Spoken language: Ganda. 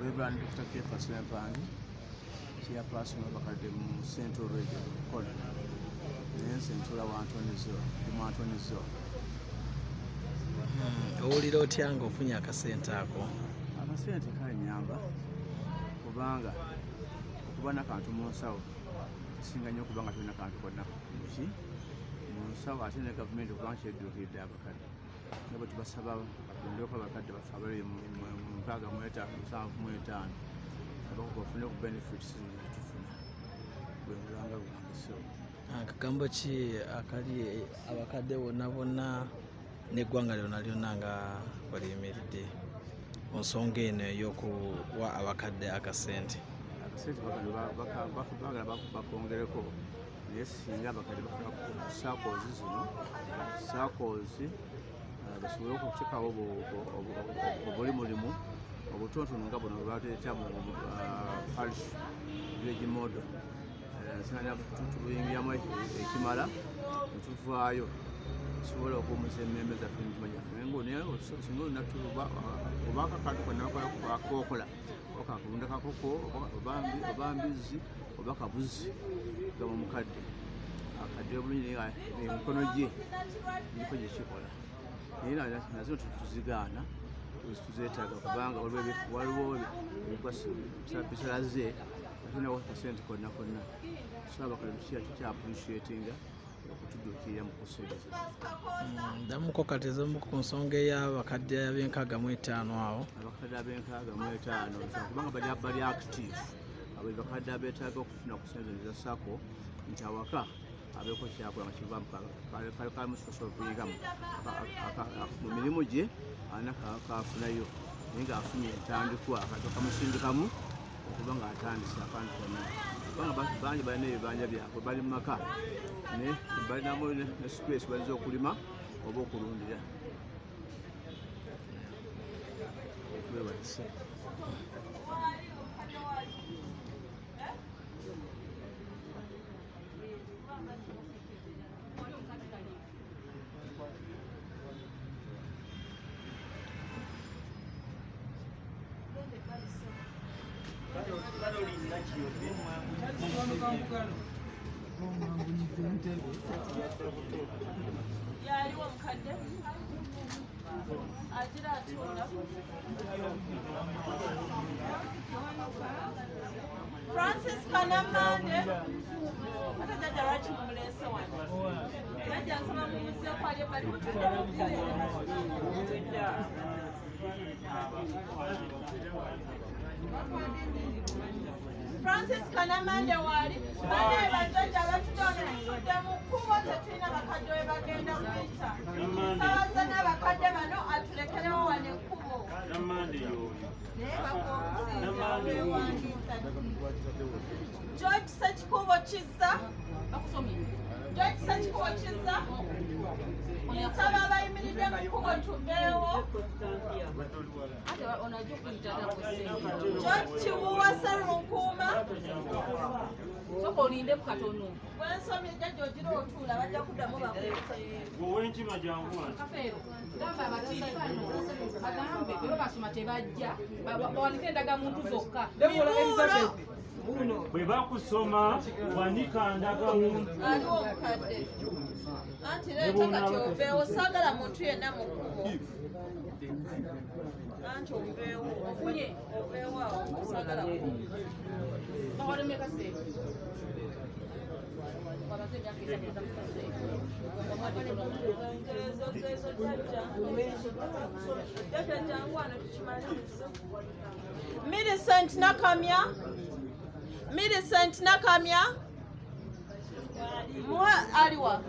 Reverend Dr. Keffa Ssempangi, chairperson of Gyabakade Central Region, Kola. Central Antonizo. Owulira otya ng'ofunye akasente ako? Akasente kanyamba kubanga okuba n'akantu mu nsawo kisinga nnyo okuba nga tulina kantu konna mu nsawo, ate ne gavumenti okubanga kyedduukiridde abakadde. Nga bwe tubasaba batondeko abakadde baffe abali mu 65-75 bafune ku benefits zetufuna bwe bulanga bwange. So akagambo ki akali abakadde bonna n'eggwanga lyonna nga baliyimiridde ku nsonga eno ey'okuwa abakadde akasente? Akasente bagala bakongereko, naye singa abakadde bafuna ku sakozi zino basobole okuteekawo obulimulimu obutonotono nga buno bwebateeta mu parish village model, tubuyingiramu ekimala netuvaayo tusobole okuwummuza emmembe zaffe n'emitima gyaffe. Singa olina oba akakantu konakola okakunda kakoko oba mbizzi oba kabuzi gaba omukadde akadde obulungi naye emikono gye niko gyekikola, naye nazo tuzigaana tuzeetaaga kubanga waliwo bisalaze tulinawo kasente konna. So abakadde tukya appreciatinga okutudduukirira mu kuseereza. Ndamuko kati ezimu ku nsonga ey'abakadde ab'65 awo. Abakadde ab'65 kubanga bali active, abo bakadde abeetaaga okufuna ku sente za sako nti awaka abeeko kyakola nga kivaamu kale musosobingamu mu mirimu gye ana kafunayo, naye ng'afunye entandikwa akadde kamusindikamu okuba ng'atandise akantu konna. Kubanga bangi balina ebibanja byabwe bali mu maka naye balinamu ne space bayinza okulima oba okulundira. Yaliwo omukadde agira atunda Francis Kanamande ate jjajja lwaki mumuleese wano? Jjajja nsaba mumuzeeko ali ebbali Francis Kanamande waali bane bajjajja batudde mu kkubo tetulina bakadde we bagenda kuyita. Nsabaza n'abakadde bano atulekerewo wano ekkubo naye bakokusinza George Sekikubo Kizza nsaba abayimiridde mu kkubo tuveewo. George Kibuwa Sserunkuuma olinde ku katono bwensomye jjajja ogira otuula bajja kuddamu Owenkima jangu kafeero gamba abatiini bano bagambe bwe basoma tebajja bawanike endagamuntu zokka bwe bakusoma wanika ndagamuntu aliwo omukadde anti leeta kati oveewo saagala muntu yenna mu kkubo anti oveewo awo saagala Millicent Nakamya mwa aliwa